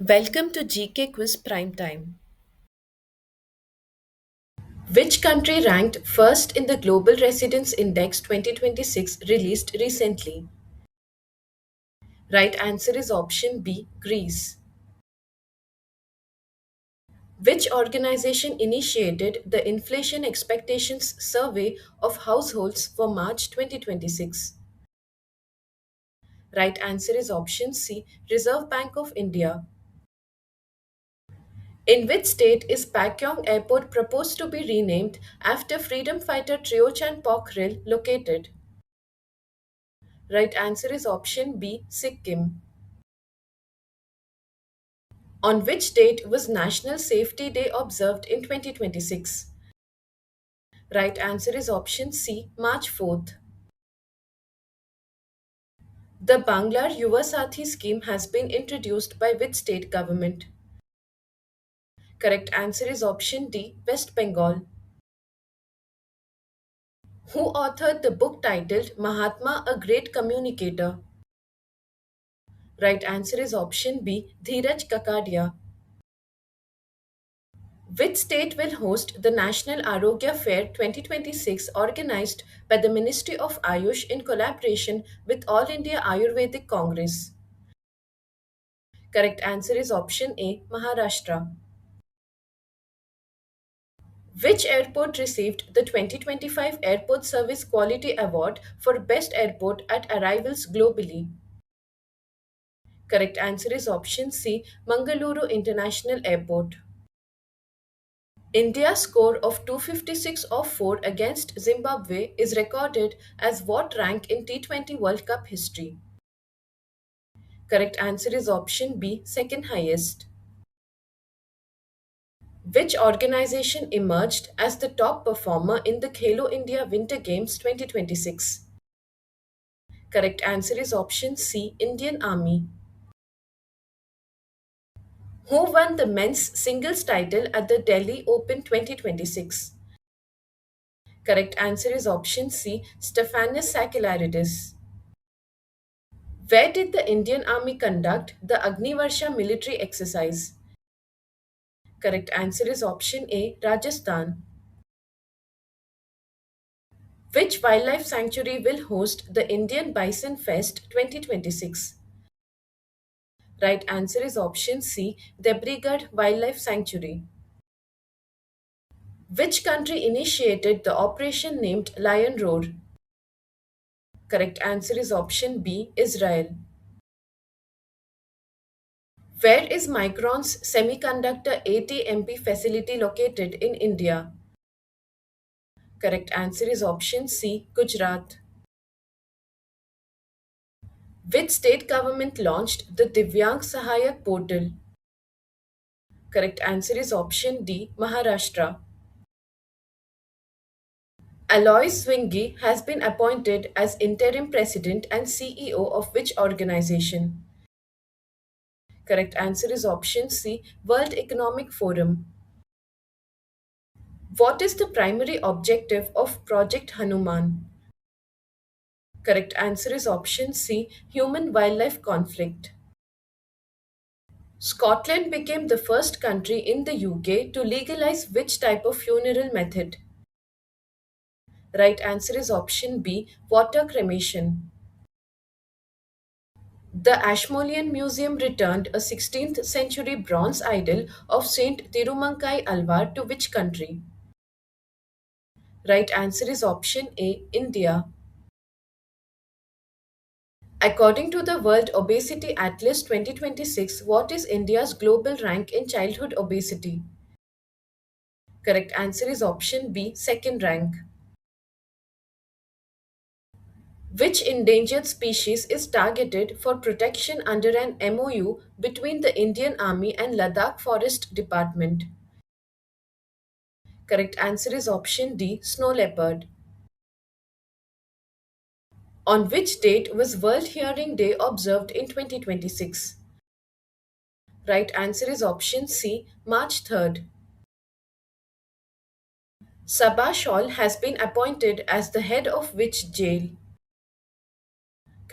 Welcome to GK Quiz Prime Time. Which country ranked first in the Global Residence Index 2026 released recently? Right answer is option B, Greece. Which organization initiated the Inflation Expectations Survey of Households for March 2026? Right answer is option C, Reserve Bank of India. In which state is Pakyong Airport proposed to be renamed after freedom fighter Triochan Pokhrel located? Right answer is option B, Sikkim. On which date was National Safety Day observed in 2026? Right answer is option C, March 4th. The Banglar Yuva Sathi scheme has been introduced by which state government? Correct answer is option D, West Bengal. Who authored the book titled Mahatma, a Great Communicator? Right answer is option B, Dheeraj Kakadia. Which state will host the National Arogya Fair 2026 organized by the Ministry of Ayush in collaboration with All India Ayurvedic Congress? Correct answer is option A, Maharashtra. Which airport received the 2025 Airport Service Quality Award for Best Airport at Arrivals globally? Correct answer is option C, Mangaluru International Airport. India's score of 256 off 4 against Zimbabwe is recorded as what rank in T20 World Cup history? Correct answer is option B, second highest. Which organization emerged as the top performer in the Khelo India Winter Games 2026? Correct answer is option C, Indian Army. Who won the men's singles title at the Delhi Open 2026? Correct answer is option C, Stefanos Sakellarides. Where did the Indian Army conduct the Agnivarsha military exercise? Correct answer is option A, Rajasthan. Which wildlife sanctuary will host the Indian Bison Fest 2026? Right answer is option C, Debrigad Wildlife Sanctuary. Which country initiated the operation named Lion Roar? Correct answer is option B, Israel. Where is Micron's semiconductor ATMP facility located in India? Correct answer is option C, Gujarat. Which state government launched the Divyang Sahayak portal? Correct answer is option D, Maharashtra. Alois Swingy has been appointed as interim president and CEO of which organization? Correct answer is option C, World Economic Forum. What is the primary objective of Project Hanuman? Correct answer is option C, human wildlife conflict. Scotland became the first country in the UK to legalize which type of funeral method? Right answer is option B, water cremation. The Ashmolean Museum returned a 16th century bronze idol of Saint Tirumankai Alvar to which country? Right answer is option A, India. According to the World Obesity Atlas 2026, what is India's global rank in childhood obesity? Correct answer is option B, second rank. Which endangered species is targeted for protection under an MOU between the Indian Army and Ladakh Forest Department? Correct answer is option D, snow leopard. On which date was World Hearing Day observed in 2026? Right answer is option C, March 3rd. Sabah Shawl has been appointed as the head of which jail?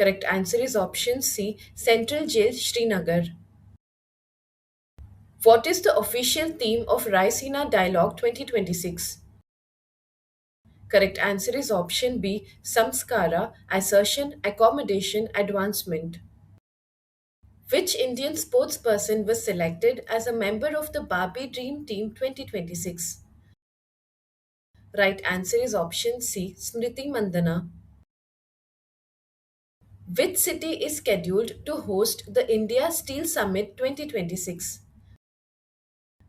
Correct answer is option C, Central Jail, Srinagar. What is the official theme of Raisina Dialogue 2026? Correct answer is option B, Samskara, assertion, accommodation, advancement. Which Indian sportsperson was selected as a member of the Barbie Dream Team 2026? Right answer is option C, Smriti Mandana. Which city is scheduled to host the India Steel Summit 2026?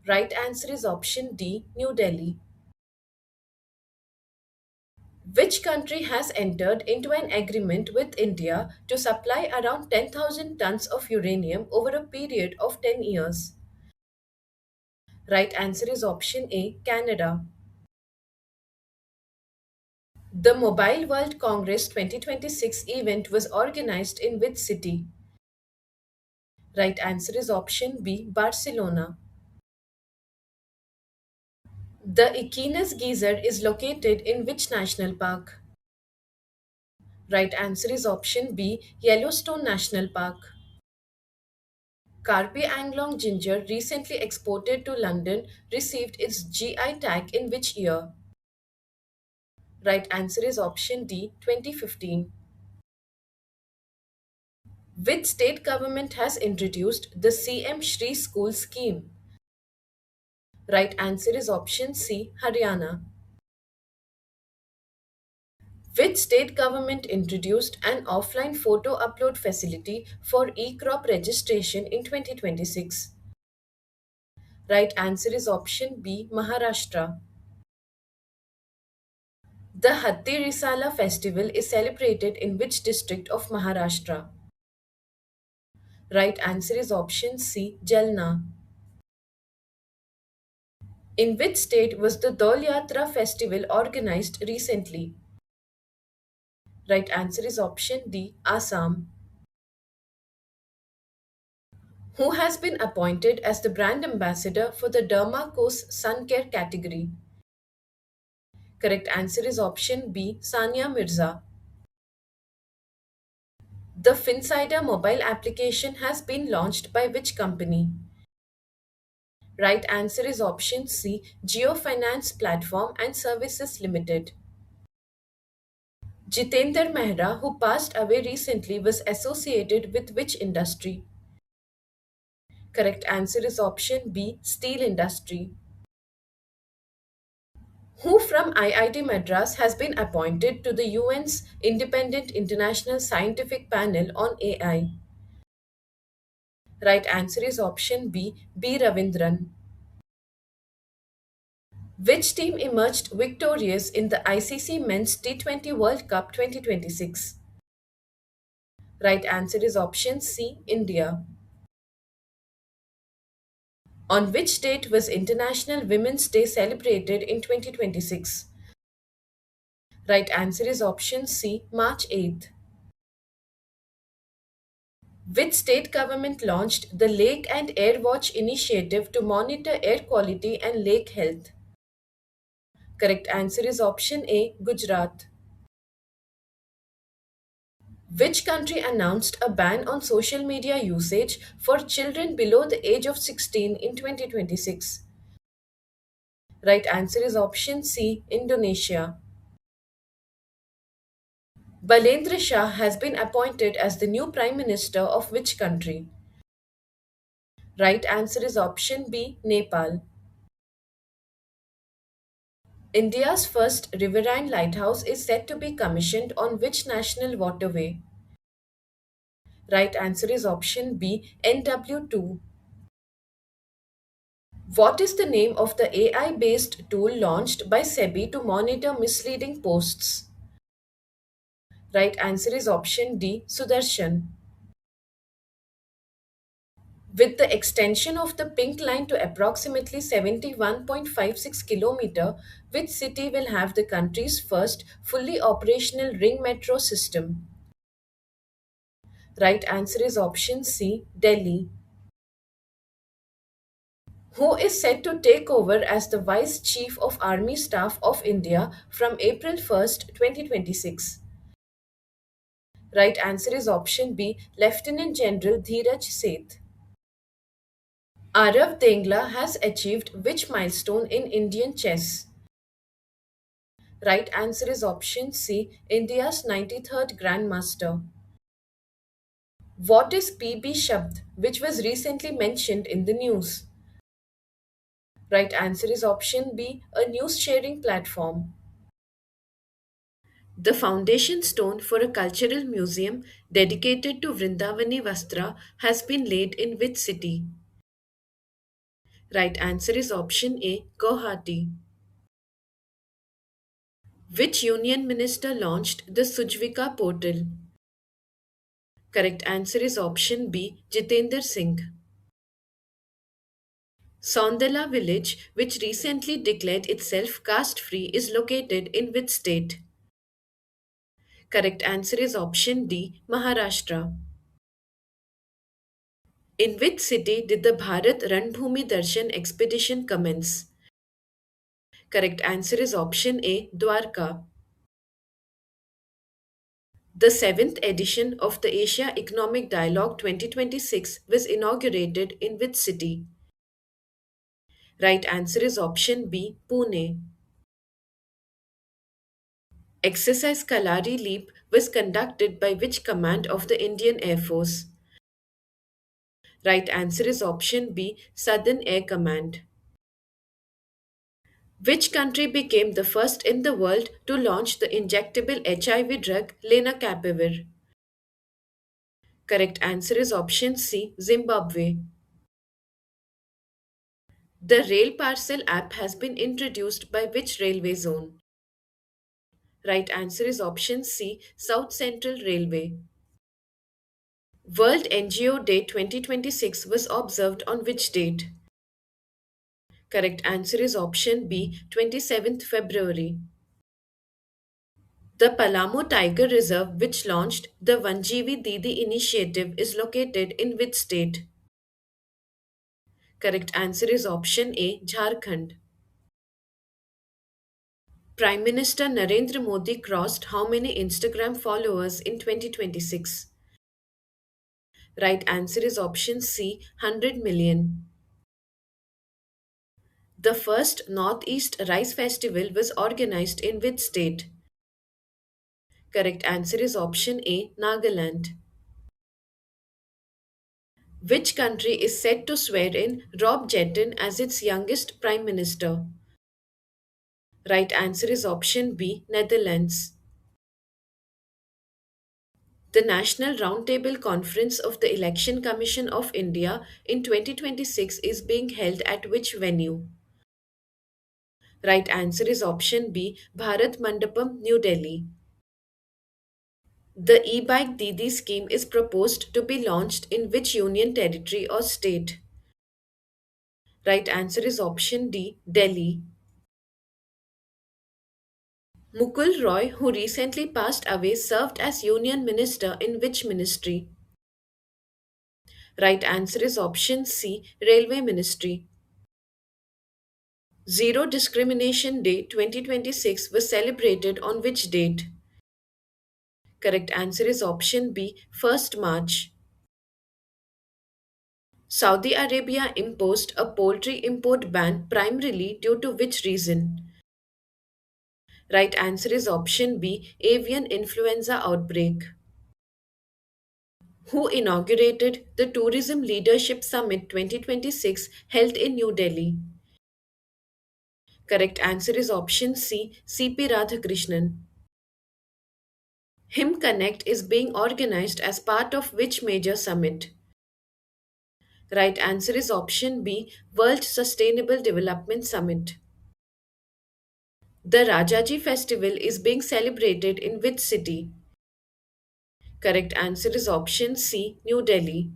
Right answer is option D, New Delhi. Which country has entered into an agreement with India to supply around 10,000 tons of uranium over a period of 10 years? Right answer is option A, Canada. The Mobile World Congress 2026 event was organized in which city? Right answer is option B, Barcelona. The Equinus Geyser is located in which national park? Right answer is option B, Yellowstone National Park. Carpe Anglong ginger, recently exported to London, received its GI tag in which year? Right answer is option D, 2015. Which state government has introduced the CM Shri School scheme? Right answer is option C, Haryana. Which state government introduced an offline photo upload facility for e-crop registration in 2026? Right answer is option B, Maharashtra. The Hatti Risala festival is celebrated in which district of Maharashtra? Right answer is option C, Jalna. In which state was the Dol Yatra festival organized recently? Right answer is option D, Assam. Who has been appointed as the brand ambassador for the Dermacos Sun Care category? Correct answer is option B, Sania Mirza. The Finsider mobile application has been launched by which company? Right answer is option C, Geofinance Platform and Services Limited. Jitendra Mehra, who passed away recently, was associated with which industry? Correct answer is option B, steel industry. Who from IIT Madras has been appointed to the UN's Independent International Scientific Panel on AI? Right answer is option B, B. Ravindran. Which team emerged victorious in the ICC Men's T20 World Cup 2026? Right answer is option C, India. On which date was International Women's Day celebrated in 2026? Right answer is option C, March 8th. Which state government launched the Lake and Air Watch initiative to monitor air quality and lake health? Correct answer is option A, Gujarat. Which country announced a ban on social media usage for children below the age of 16 in 2026? Right answer is option C, Indonesia. Balendra Shah has been appointed as the new Prime Minister of which country? Right answer is option B, Nepal. India's first riverine lighthouse is said to be commissioned on which national waterway? Right answer is option B, NW2. What is the name of the AI based tool launched by SEBI to monitor misleading posts? Right answer is option D, Sudarshan. With the extension of the Pink Line to approximately 71.56 km, which city will have the country's first fully operational ring metro system? Right answer is option C, Delhi. Who is set to take over as the Vice Chief of Army Staff of India from April 1st, 2026? Right answer is option B, Lieutenant General Dheeraj Seth. Arav Dengla has achieved which milestone in Indian chess? Right answer is option C, India's 93rd Grandmaster. What is PB Shabd, which was recently mentioned in the news? Right answer is option B, a news sharing platform. The foundation stone for a cultural museum dedicated to Vrindavani Vastra has been laid in which city? Right answer is option A, Guwahati. Which union minister launched the Sujvika portal? Correct answer is option B, Jitendra Singh. Sondela village, which recently declared itself caste free, is located in which state? Correct answer is option D, Maharashtra. In which city did the Bharat Ranbhoomi Darshan expedition commence? Correct answer is option A, Dwarka. The seventh edition of the Asia Economic Dialogue 2026 was inaugurated in which city? Right answer is option B, Pune. Exercise Kalari Leap was conducted by which command of the Indian Air Force? Right answer is option B, Southern Air Command. Which country became the first in the world to launch the injectable HIV drug lenacapavir? Correct answer is option C, Zimbabwe. The Rail Parcel app has been introduced by which railway zone? Right answer is option C, South Central Railway. World NGO Day 2026 was observed on which date? Correct answer is option B, 27th February. The Palamo Tiger Reserve, which launched the Vanjeevi Didi initiative, is located in which state? Correct answer is option A, Jharkhand. Prime Minister Narendra Modi crossed how many Instagram followers in 2026? Right answer is option C, 100 million. The first Northeast Rice Festival was organized in which state? Correct answer is option A, Nagaland. Which country is set to swear in Rob Jetton as its youngest prime minister? Right answer is option B, Netherlands. The National Roundtable Conference of the Election Commission of India in 2026 is being held at which venue? Right answer is option B, Bharat Mandapam, New Delhi. The e-bike Didi scheme is proposed to be launched in which union territory or state? Right answer is option D, Delhi. Mukul Roy, who recently passed away, served as union minister in which ministry? Right answer is option C, Railway Ministry. Zero Discrimination Day 2026 was celebrated on which date? Correct answer is option B, 1st March. Saudi Arabia imposed a poultry import ban primarily due to which reason? Right answer is option B, avian influenza outbreak. Who inaugurated the Tourism Leadership Summit 2026 held in New Delhi? Correct answer is option C, CP Radhakrishnan. Him Connect is being organized as part of which major summit? Right answer is option B, World Sustainable Development Summit. The Rajaji festival is being celebrated in which city? Correct answer is option C, New Delhi.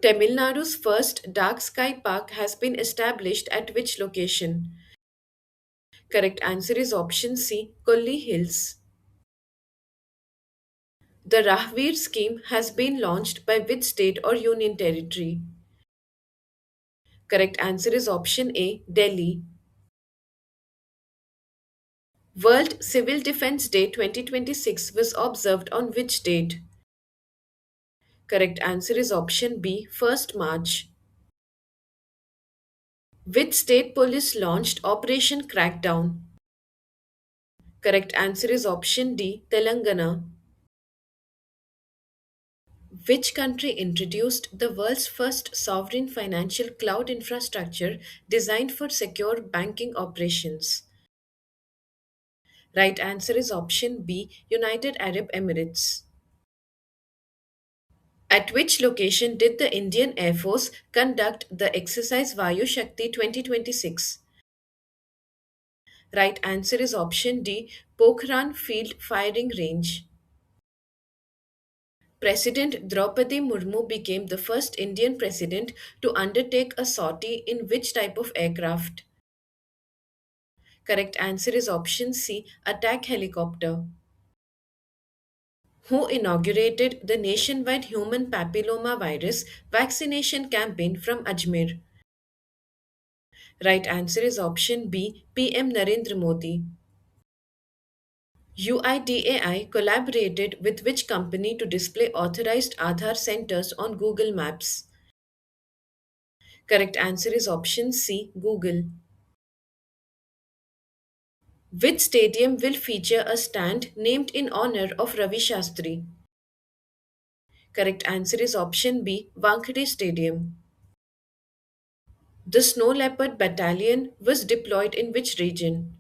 Tamil Nadu's first dark sky park has been established at which location? Correct answer is option C, Kolli Hills. The Rahveer scheme has been launched by which state or union territory? Correct answer is option A, Delhi. World Civil Defense Day 2026 was observed on which date? Correct answer is option B, 1st March. Which state police launched Operation Crackdown? Correct answer is option D, Telangana. Which country introduced the world's first sovereign financial cloud infrastructure designed for secure banking operations? Right answer is option B, United Arab Emirates. At which location did the Indian Air Force conduct the exercise Vayu Shakti 2026? Right answer is option D, Pokhran Field Firing Range. President Draupadi Murmu became the first Indian president to undertake a sortie in which type of aircraft? Correct answer is option C, attack helicopter. Who inaugurated the nationwide human papilloma virus vaccination campaign from Ajmer? Right answer is option B, PM Narendra Modi. UIDAI collaborated with which company to display authorized Aadhaar centers on Google Maps? Correct answer is option C, Google. Which stadium will feature a stand named in honor of Ravi Shastri? Correct answer is option B, Wankhede Stadium. The Snow Leopard Battalion was deployed in which region?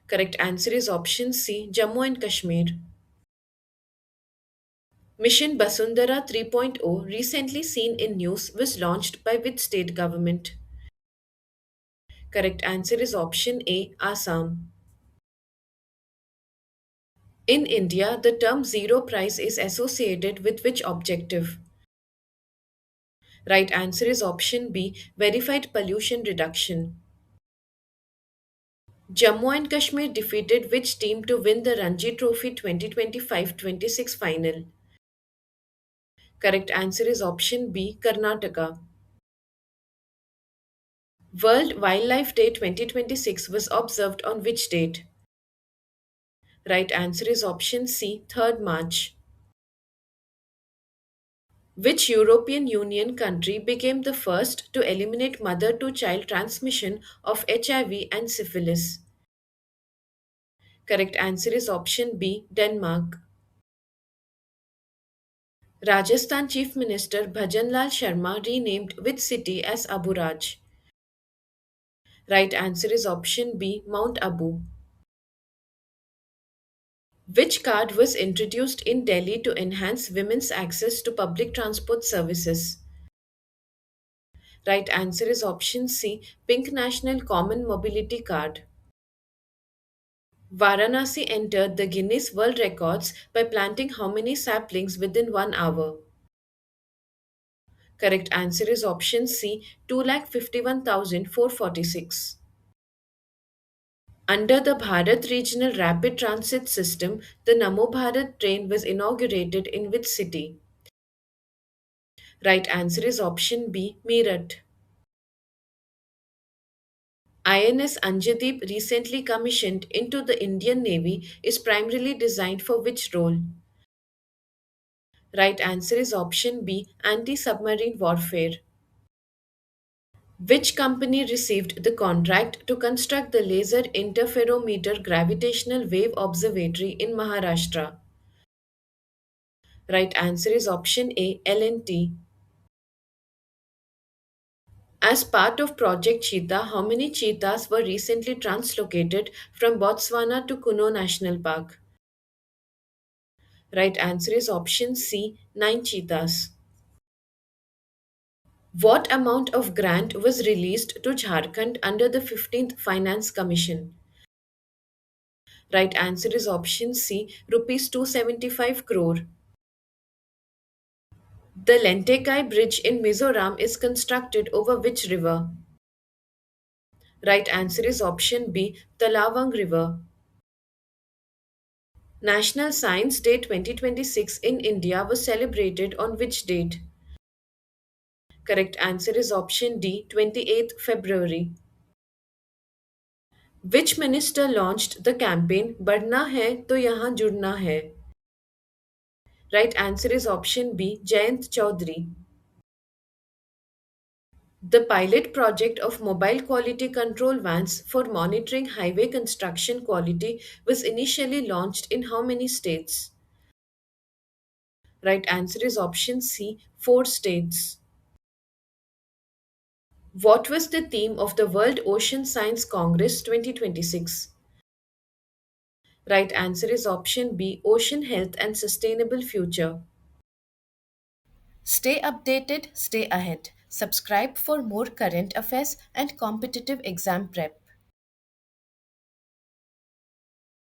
Correct answer is option C, Jammu and Kashmir. Mission Basundhara 3.0, recently seen in news, was launched by which state government? Correct answer is option A, Assam. In India, the term zero price is associated with which objective? Right answer is option B, verified pollution reduction. Jammu and Kashmir defeated which team to win the Ranji Trophy 2025-26 final? Correct answer is option B, Karnataka. World Wildlife Day 2026 was observed on which date? Right answer is option C, 3rd March. Which European Union country became the first to eliminate mother to child transmission of HIV and syphilis? Correct answer is option B, Denmark. Rajasthan Chief Minister Bhajanlal Sharma renamed which city as Abu Raj? Right answer is option B, Mount Abu. Which card was introduced in Delhi to enhance women's access to public transport services? Right answer is option C, Pink National Common Mobility Card. Varanasi entered the Guinness World Records by planting how many saplings within 1 hour? Correct answer is option C, 2,51,446. Under the Bharat Regional Rapid Transit System, the Namo Bharat train was inaugurated in which city? Right answer is option B, Meerut. INS Anjadeep, recently commissioned into the Indian Navy, is primarily designed for which role? Right answer is option B, anti submarine warfare. Which company received the contract to construct the Laser Interferometer Gravitational Wave Observatory in Maharashtra? Right answer is option A, L&T. As part of Project Cheetah, how many cheetahs were recently translocated from Botswana to Kuno National Park? Right answer is option C, 9 cheetahs. What amount of grant was released to Jharkhand under the 15th Finance Commission? Right answer is option C, rupees 275 crore. The Lentekai Bridge in Mizoram is constructed over which river? Right answer is option B, Talawang River. National Science Day 2026 in India was celebrated on which date? Correct answer is option D, 28th February. Which minister launched the campaign Badhna hai to yahan judna hai? Right answer is option B, Jayant Chaudhary. The pilot project of mobile quality control vans for monitoring highway construction quality was initially launched in how many states? Right answer is option C, 4 states. What was the theme of the World Ocean Science Congress 2026? Right answer is option B, Ocean Health and Sustainable Future. Stay updated, stay ahead. Subscribe for more current affairs and competitive exam prep.